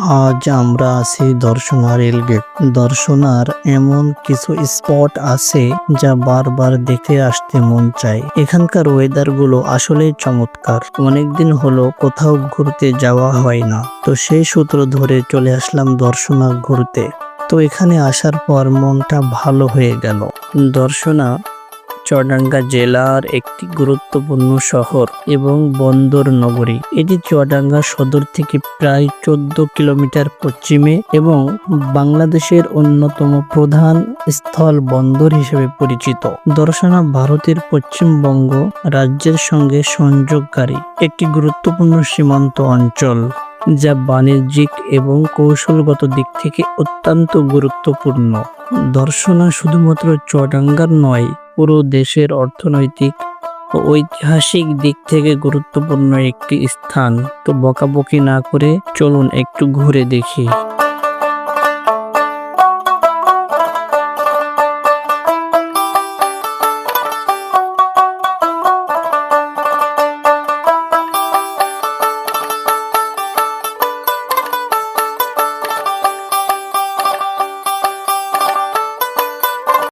আজ আমরা আছি দর্শনা রেলগেট। দর্শনার এমন কিছু স্পট আছে যা বারবার দেখে আসতে মন চায়। এখানকার ওয়েদার গুলো আসলেই চমৎকার। অনেকদিন হলো কোথাও ঘুরতে যাওয়া হয় না, তো সেই সূত্র ধরে চলে আসলাম দর্শনা ঘুরতে। তো এখানে আসার পর মনটা ভালো হয়ে গেল। দর্শনা চুয়াডাঙ্গা জেলার একটি গুরুত্বপূর্ণ শহর এবং বন্দর নগরী। এটি চুয়াডাঙ্গা সদর থেকে প্রায় 14 কিলোমিটার পশ্চিমে এবং বাংলাদেশের অন্যতম প্রধান স্থল বন্দর হিসেবে পরিচিত। দর্শনা ভারতের পশ্চিমবঙ্গ রাজ্যের সঙ্গে সংযোগকারী একটি গুরুত্বপূর্ণ সীমান্ত অঞ্চল, যা বাণিজ্যিক এবং কৌশলগত দিক থেকে অত্যন্ত গুরুত্বপূর্ণ। দর্শনা শুধুমাত্র চুয়াডাঙ্গার নয়, পুরো দেশের অর্থনৈতিক ও ঐতিহাসিক দিক থেকে গুরুত্বপূর্ণ একটি স্থান। তো বকাবকি না করে চলুন একটু ঘুরে দেখি।